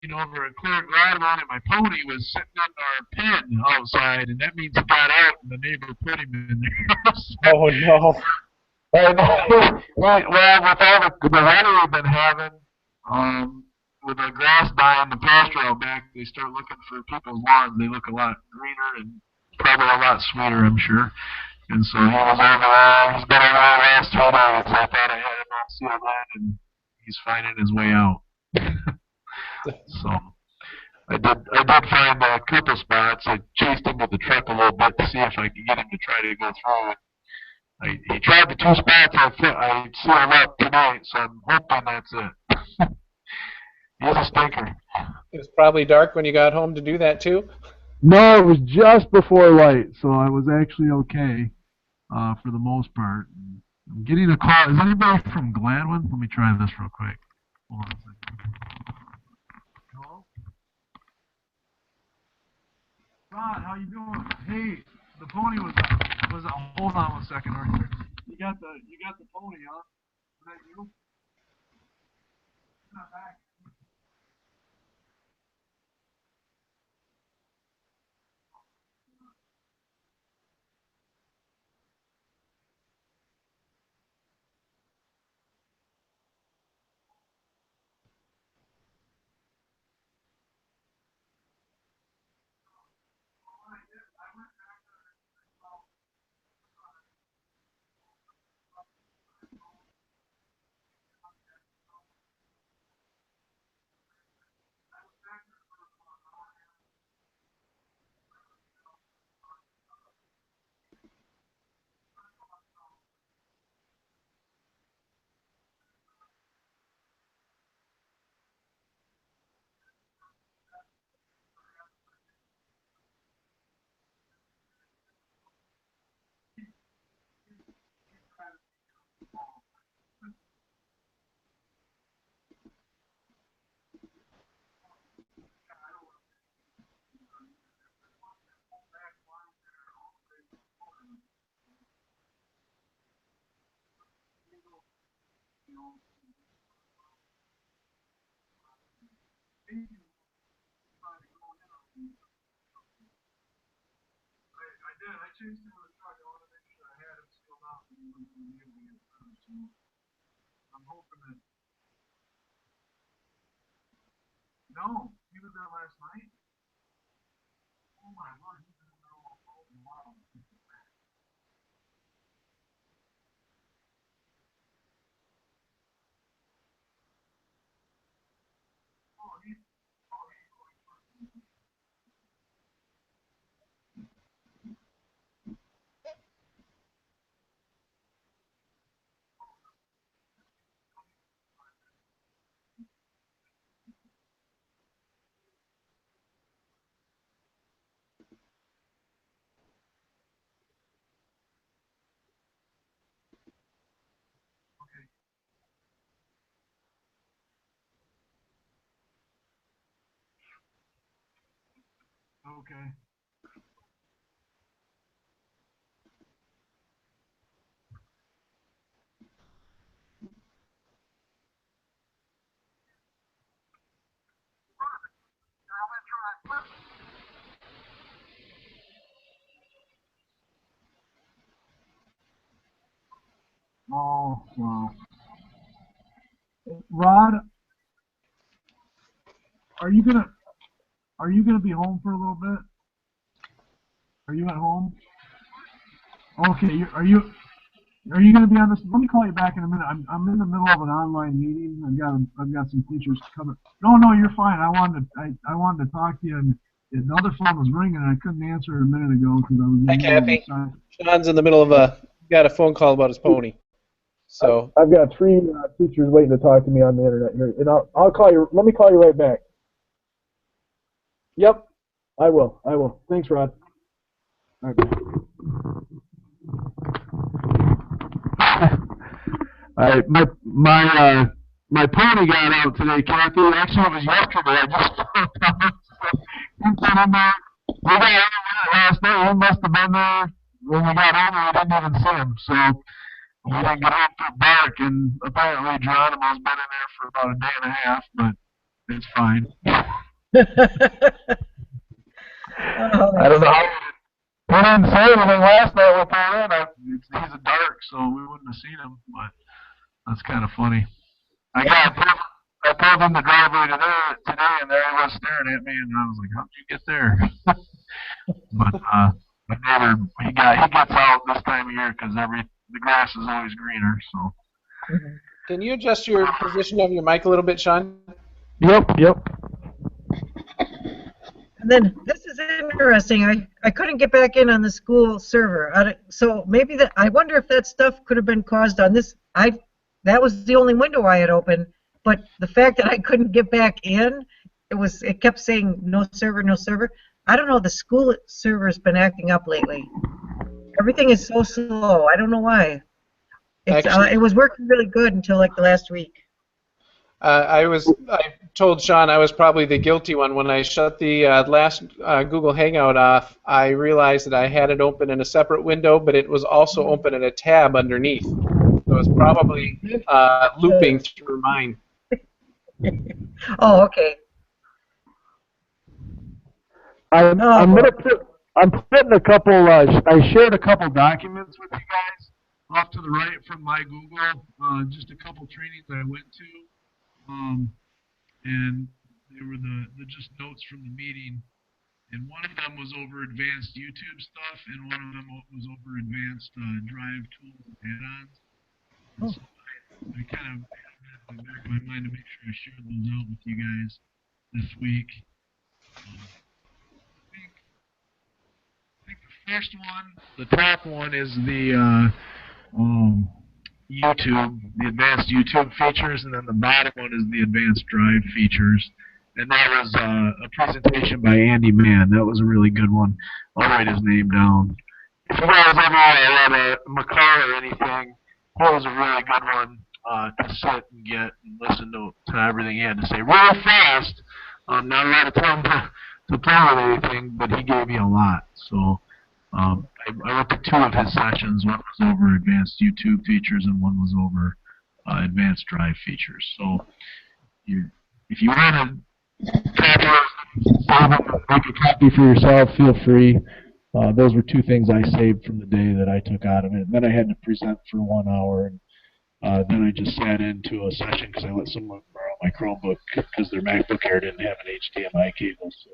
looking over a clear ground, and my pony was sitting in our pen outside, and that means he got out, and the neighbor put him in there. Oh no. And, well, with all the weather we've been having, with the grass dying, the pasture out back, they start looking for people's lawns. They look a lot greener and probably a lot sweeter, I'm sure. And so he was over there. He's been over there the last 2 days. I thought I had him on sealed in, and he's finding his way out. So I did find a couple spots. I chased him with the truck a little bit to see if I could get him to try to go through it. He tried the 2 spots I sealed up tonight, so I'm hoping that's it. He's a stinker. It was probably dark when you got home to do that too? No, it was just before light, so I was actually okay for the most part. I'm getting a call. Is anybody from Gladwin? Let me try this real quick. Hold on a second. Hello? Ron, how you doing? Hey, the pony was hold on one second, Arthur. You got the pony, huh? Is that you? It's not back. I did. I chased him with a truck. I want to make sure I had him sealed up and he was going to be able to get through. So I'm hoping that. No, he was there last night. Oh my word, he's in the middle of a wow. Oh, okay. Okay. Oh, wow. Rod, are you gonna be home for a little bit? Are you at home? Okay. Are you gonna be on this? Let me call you back in a minute. I'm in the middle of an online meeting. I've got some features coming. No, you're fine. I wanted to talk to you, and another phone was ringing, and I couldn't answer it a minute ago because I was in the Hi, middle of Kathy. a Shawn's in the middle of got a phone call about his pony. So I've got 3 teachers waiting to talk to me on the internet here, and I'll call you. Let me call you right back. Yep, I will. Thanks, Rod. All right. All right, my pony got out today, Kathy. Actually, it was yesterday. I just found out. He got in there. We got in there last night. He must have been there when we got home. We didn't even see him, so we didn't get home for dark. And apparently, Geronimo's been in there for about a day and a half, but it's fine. Oh, I don't that's know funny. how we didn't say anything last night with all in. He's a dark, so we wouldn't have seen him. But that's kind of funny. I pulled in the driveway today, and there he was staring at me, and I was like, "How'd you get there?" But my neighbor, he gets out this time of year because the grass is always greener. So. Mhm. Can you adjust your position of your mic a little bit, Shawn? Yep. And then this is interesting. I couldn't get back in on the school server. So maybe that I wonder if that stuff could have been caused on this. That was the only window I had open, but the fact that I couldn't get back in, it kept saying no server, no server. I don't know. The school server's been acting up lately. Everything is so slow. I don't know why. Actually, It was working really good until like the last week. I told Shawn I was probably the guilty one. When I shut the last Google Hangout off, I realized that I had it open in a separate window, but it was also open in a tab underneath. So it was probably looping through mine. Oh, okay. Oh I'm boy. gonna put I'm putting a couple. I shared a couple documents with you guys off to the right from my Google. Just a couple trainings I went to, and they were the just notes from the meeting. And one of them was over advanced YouTube stuff, and one of them was over advanced drive tools and add-ons. And Oh, so I kind of had in the back of my mind to make sure I shared those out with you guys this week. I think the first one, the top one, is the YouTube, the advanced YouTube features, and then the bottom one is the advanced drive features. And that was a presentation by Andy Mann. That was a really good one. I'll write his name down. If you guys ever had a McCall or anything, that was a really good one to sit and get and listen to everything he had to say. Really fast. Not a lot of time to play with anything, but he gave me a lot. So I went to two of his sessions. One was over advanced YouTube features, and one was over advanced drive features. So if you want to make a copy for yourself, feel free. Those were two things I saved from the day that I took out of it. And then I had to present for 1 hour, and then I just sat into a session because I let someone borrow my Chromebook because their MacBook Air didn't have an HDMI cable. So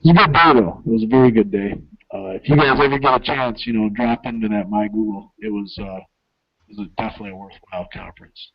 it was a good day, though. It was a very good day. If you guys ever get a chance, drop into that My Google. It was definitely a worthwhile conference.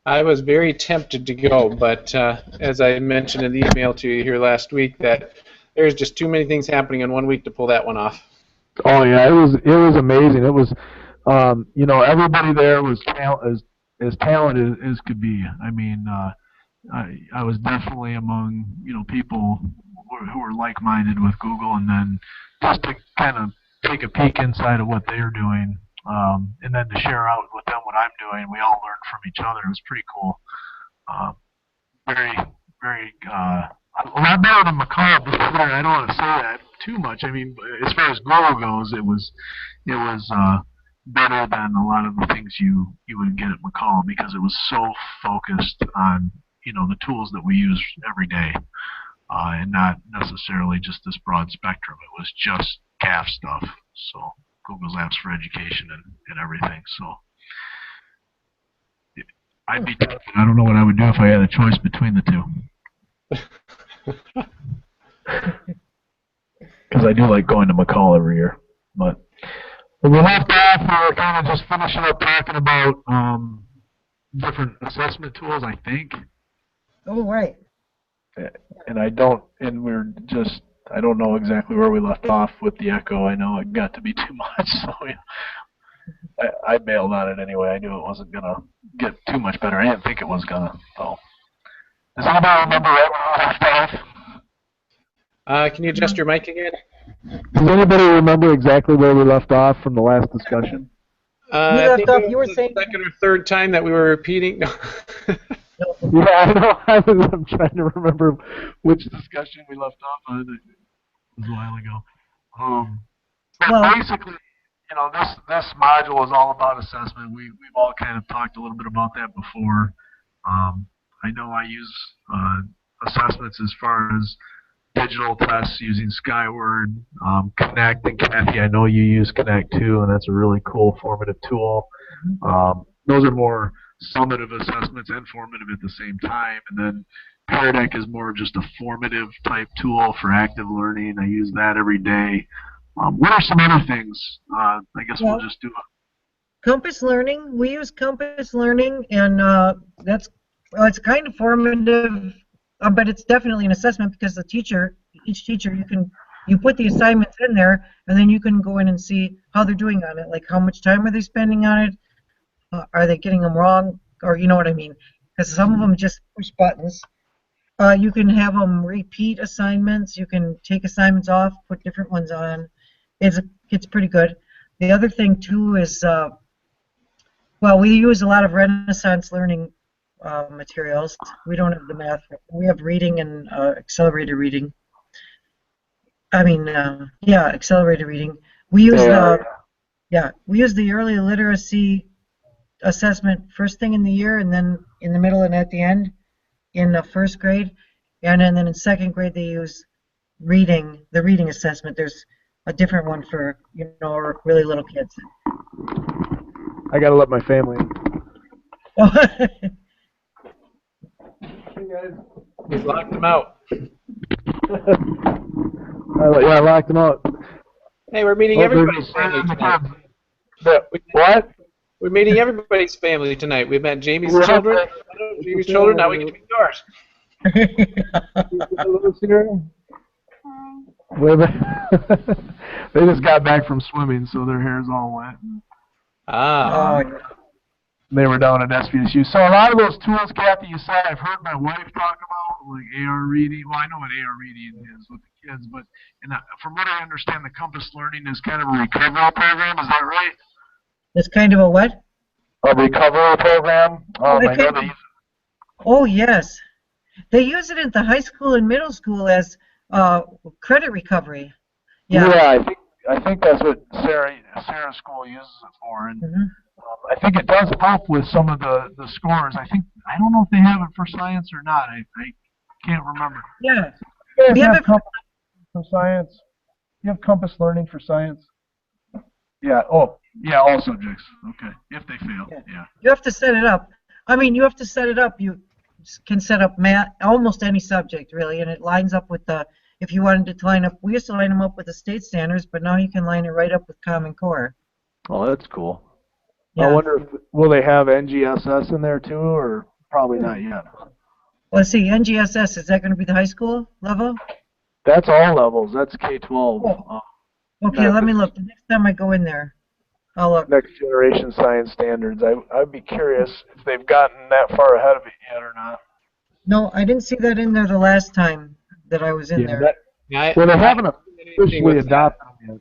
I was very tempted to go, but as I mentioned in the email to you here last week, that there's just too many things happening in 1 week to pull that one off. Oh yeah, it was amazing. It was, everybody there was as talented as could be. I mean, I was definitely among people who were like-minded with Google, and then just to kind of take a peek inside of what they're doing, and then to share out with them what I'm doing. We all learned from each other. It was pretty cool. Uh, very, very, a lot better than McCall. But I don't want to say that too much. I mean, as far as Google goes, it was better than a lot of the things you would get at McCall because it was so focused on the tools that we use every day, and not necessarily just this broad spectrum. It was just CAF stuff. So Google's apps for education and everything. So I'd be tempted. I don't know what I would do if I had a choice between the two. Because I do like going to McCall every year. But when we left off, we were kind of just finishing up talking about different assessment tools, I think. oh, right. And I don't know exactly where we left off with the echo. I know it got to be too much, so I bailed on it anyway. I knew it wasn't going to get too much better. I didn't think it was going to. So. Does anybody remember where we left off? Can you adjust your mic again? Does anybody remember exactly where we left off from the last discussion? We I left think off. it You were was saying. the second or third time that we were repeating. No. Yeah, I know. I'm trying to remember which discussion we left off on. It was a while ago. But Well, basically, this module is all about assessment. We've all kind of talked a little bit about that before. I know I use assessments as far as digital tests using Skyward, Connect, and Kathy, I know you use Connect too, and that's a really cool formative tool. Those are more summative assessments and formative at the same time, and then Pear is more just a formative type tool for active learning. I use that every day. What are some other things? I guess we'll just do it. Compass Learning. We use Compass Learning, and that's it's kind of formative, but it's definitely an assessment because each teacher, you put the assignments in there, and then you can go in and see how they're doing on it. Like how much time are they spending on it? Are they getting them wrong? Or you know what I mean? Because some of them just push buttons. You can have them repeat assignments. You can take assignments off, put different ones on. It's pretty good. The other thing too is, well, we use a lot of Renaissance learning materials. We don't have the math. We have reading and accelerated reading. I mean, yeah, accelerated reading. We use we use the early literacy assessment first thing in the year, and then in the middle and at the end in the first grade, and then in second grade they use the reading assessment. There's a different one for really little kids. I gotta let my family in. Hey guys, he's locked them out. I locked them out. Hey, we're meeting everybody's family tonight. What? We're meeting everybody's family tonight. We met Jamie's children. Jamie's children. Now we get to meet yours. They just got back from swimming, so their hair's all wet. They were down at SVSU. So a lot of those tools, Kathy, you said, I've heard my wife talk about, like AR reading. Well, I know what AR reading is with the kids, but from what I understand, the Compass Learning is kind of a recovery program. Is that right? It's kind of a what? A recovery program. Oh, yes. They use it at the high school and middle school as credit recovery. Yeah, I think that's what Sarah's school uses it for, and I think it does help with some of the scores. I don't know if they have it for science or not. I can't remember. Yeah. You guys have Compass for science? You have Compass Learning for science? Yeah. Oh, yeah. All subjects. Okay. If they fail. Yeah. You have to set it up. I mean, you have to set it up. You can set up math, almost any subject really, and it lines up with the. If you wanted to line up, we used to line them up with the state standards, but now you can line it right up with Common Core. Oh, that's cool. Yeah. I wonder will they have NGSS in there too, or probably not yet. Let's see, NGSS, is that going to be the high school level? That's all levels. That's K-12. Oh. Okay, let me look. The next time I go in there, I'll look. Next generation science standards. I'd be curious if they've gotten that far ahead of it yet or not. No, I didn't see that in there the last time that I was in there. Well, they haven't officially adopted them yet.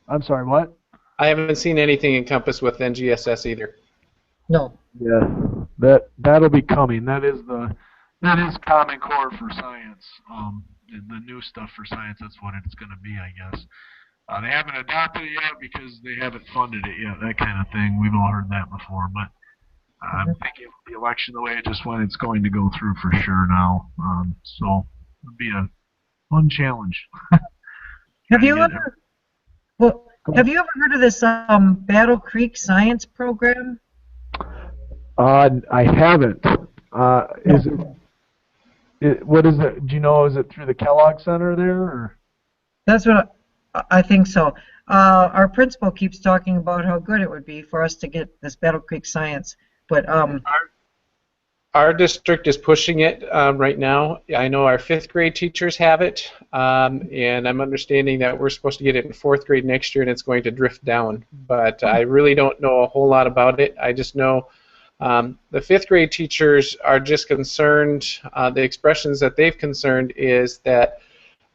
I'm sorry, what? I haven't seen anything in Compass with NGSS either. No. Yeah, that'll be coming. That is Common Core for science. The new stuff for science. That's what it's going to be, I guess. They haven't adopted it yet because they haven't funded it yet. That kind of thing. We've all heard that before, but I'm thinking the election, the way it just went, it's going to go through for sure now. So it'll be a fun challenge. Have you ever heard of this Battle Creek Science Program? I haven't. What is it? Do you know? Is it through the Kellogg Center there? Or? That's what I think so. Our principal keeps talking about how good it would be for us to get this Battle Creek Science, but our district is pushing it right now. I know our 5th grade teachers have it, and I'm understanding that we're supposed to get it in 4th grade next year, and it's going to drift down. But I really don't know a whole lot about it. I just know the 5th grade teachers are just concerned. The expressions that they've concerned is that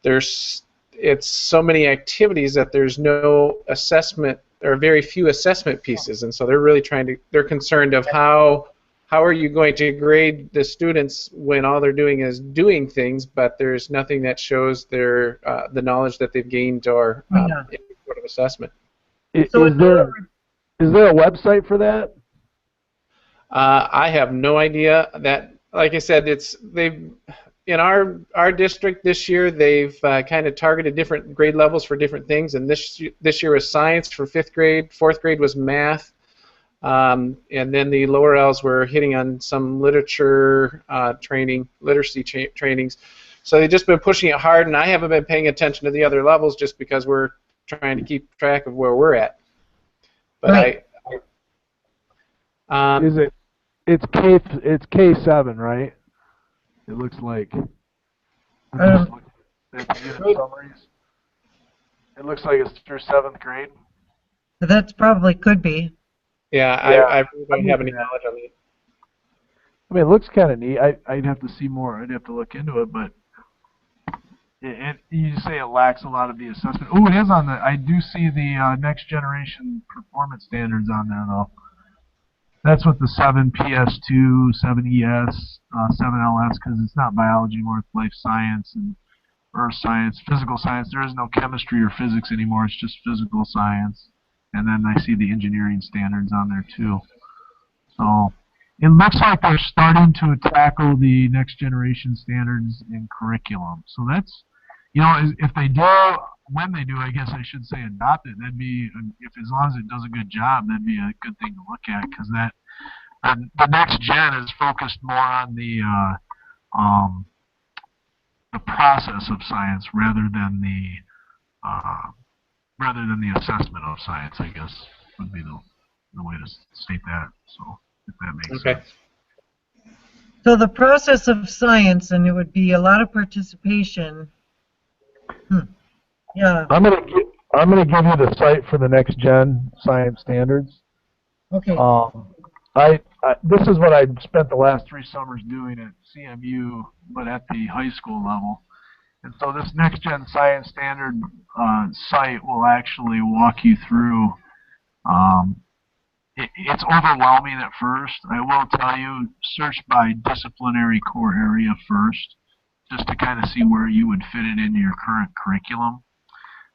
it's so many activities that there's no assessment or very few assessment pieces, and so they're really they're concerned of how are you going to grade the students when all they're doing is doing things, but there's nothing that shows their the knowledge that they've gained or any sort of assessment. Is there a website for that? I have no idea. That, like I said, in our district this year, they've kind of targeted different grade levels for different things, and this year was science for 5th grade, 4th grade was math, and then the lower L's were hitting on some literature literacy trainings. So they've just been pushing it hard, and I haven't been paying attention to the other levels just because we're trying to keep track of where we're at. But Right. It's K7, right? It looks like. I'm just looking at the unit summaries. It looks like it's through 7th grade. That's probably could be. yeah, I really don't have any knowledge on it. I mean, it looks kind of neat. I'd have to see more. I'd have to look into it, but you say it lacks a lot of the assessment. Oh, it is on the. I do see the next generation performance standards on there though. That's with the 7PS2, 7ES, 7LS, because it's not biology anymore, it's life science and earth science, physical science. There is no chemistry or physics anymore, it's just physical science. And then I see the engineering standards on there too. So it looks like they're starting to tackle the next generation standards in curriculum. So that's, if they do, when they do, I guess I should say adopt it, that'd be, if as long as it does a good job, that'd be a good thing to look at, because the next gen is focused more on the process of science rather than the assessment of science, I guess, would be the way to state that. So if that makes sense. So the process of science, and it would be a lot of participation. Yeah. I'm gonna give you the site for the next gen science standards. Okay. This is what I spent the last 3 summers doing at CMU, but at the high school level. And so this next gen science standard site will actually walk you through. It's overwhelming at first. I will tell you, search by disciplinary core area first, just to kind of see where you would fit it into your current curriculum.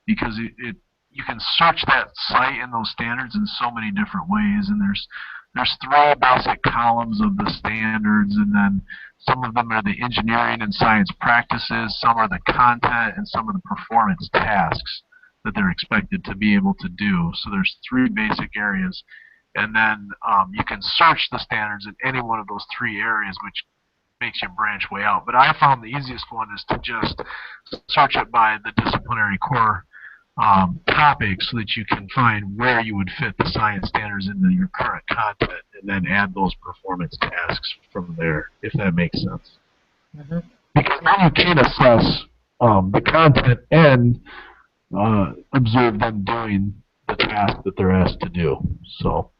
Because you can search that site and those standards in so many different ways, and there's 3 basic columns of the standards, and then some of them are the engineering and science practices, some are the content, and some are the performance tasks that they're expected to be able to do. So there's 3 basic areas, and then you can search the standards in any one of those 3 areas, which makes you branch way out. But I found the easiest one is to just search it by the disciplinary core topic, so that you can find where you would fit the science standards into your current content, and then add those performance tasks from there, if that makes sense. Mm-hmm. Because then you can assess the content and observe them doing the task that they're asked to do. So,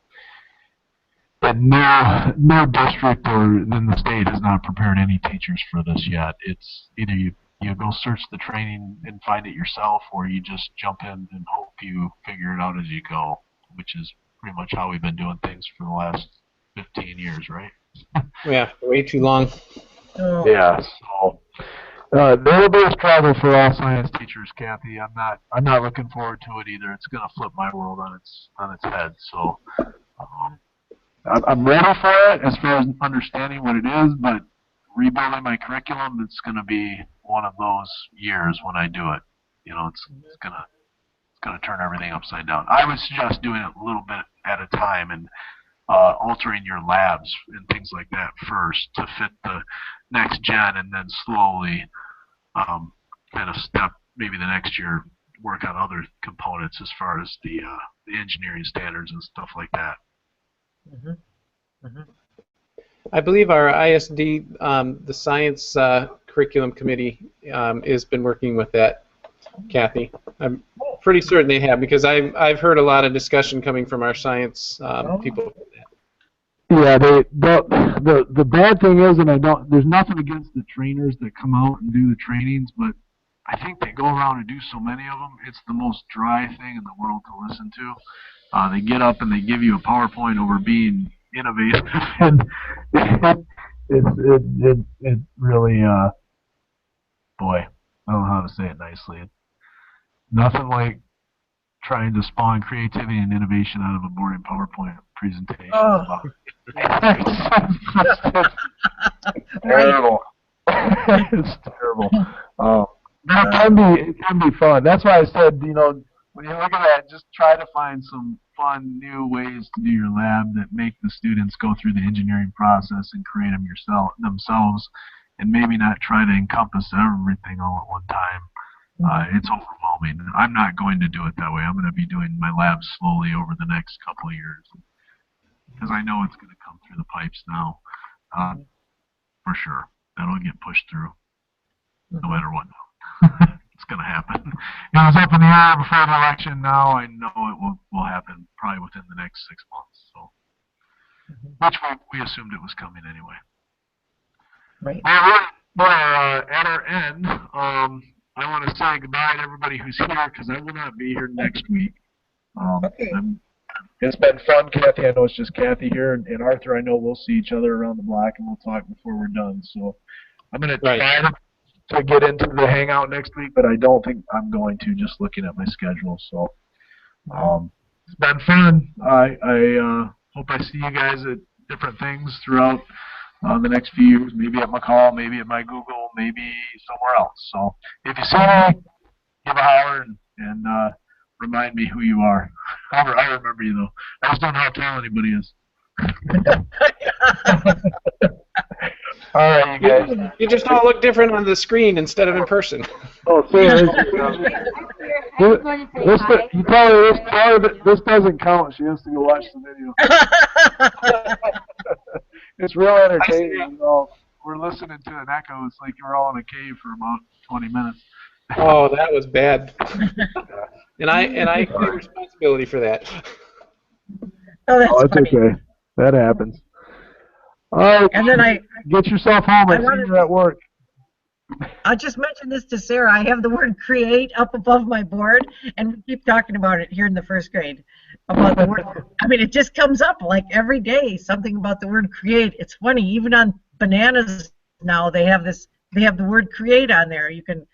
but no district or in the state has not prepared any teachers for this yet. It's either you go search the training and find it yourself, or you just jump in and hope you figure it out as you go, which is pretty much how we've been doing things for the last 15 years, right? Yeah, way too long. Oh. Yeah, so there will be a struggle for all science teachers, Kathy. I'm not looking forward to it either. It's going to flip my world on its head. So I'm ready for it as far as understanding what it is, but rebuilding my curriculum, it's going to be one of those years when I do it. It's gonna turn everything upside down. I would suggest doing it a little bit at a time, and altering your labs and things like that first to fit the next gen, and then slowly kind of step maybe the next year work on other components as far as the engineering standards and stuff like that. Mm-hmm. Mm-hmm. I believe our ISD, the science curriculum committee, has been working with that, Kathy. I'm pretty certain they have, because I've heard a lot of discussion coming from our science people. Yeah, the bad thing is, and there's nothing against the trainers that come out and do the trainings, but I think they go around and do so many of them, it's the most dry thing in the world to listen to. They get up and they give you a PowerPoint over being innovative, and it really, boy, I don't know how to say it nicely. Nothing like trying to spawn creativity and innovation out of a boring PowerPoint presentation. Oh. Terrible. It's terrible. But it can be fun. That's why I said, you know, when you look at that, just try to find some fun new ways to do your lab that make the students go through the engineering process and create them themselves, and maybe not try to encompass everything all at one time. It's overwhelming. I'm not going to do it that way. I'm going to be doing my lab slowly over the next couple of years, because I know it's going to come through the pipes now, for sure. That'll get pushed through, no matter what. It's going to happen. It was up in the air before the election. Now I know it will happen probably within the next 6 months. So, which we assumed it was coming anyway. Right. We're at our end. I want to say goodbye to everybody who's here, because I will not be here next week. Okay. It's been fun, Kathy. I know it's just Kathy here, and Arthur, I know we'll see each other around the block, and we'll talk before we're done. So I'm going to try to get into the Hangout next week, but I don't think I'm going to, just looking at my schedule. So it's been fun. I hope I see you guys at different things throughout the next few years, maybe at McCall, maybe at my Google, maybe somewhere else. So if you see me, give a holler and remind me who you are. I remember you, though. I just don't know how tall anybody is. All right, you guys. You just all look different on the screen instead of in person. Oh, Sarah, you tell her this doesn't count. She has to go watch the video. It's real entertaining. You know, we're listening to an echo. It's like we're all in a cave for about 20 minutes. Oh, that was bad. And I take responsibility for that. Oh, that's funny. Okay. That happens. All right. And then get yourself home. I see you at work. I just mentioned this to Sarah. I have the word create up above my board, and we keep talking about it here in the first grade. About the word, I mean, it just comes up like every day, something about the word create. It's funny, even on bananas now, they have the word create on there. You can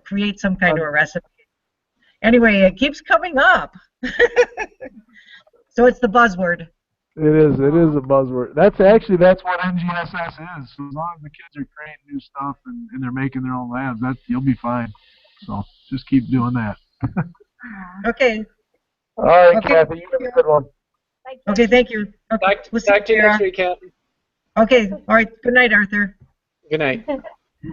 create some kind of a recipe. Anyway, it keeps coming up. So it's the buzzword. It is a buzzword. That's what NGSS is. So as long as the kids are creating new stuff and they're making their own labs, you'll be fine. So just keep doing that. Okay. All right, okay. Kathy, you have a good one. Okay, thank you. Okay, Talk to you next week, Kathy. Okay, all right. Good night, Arthur. Good night.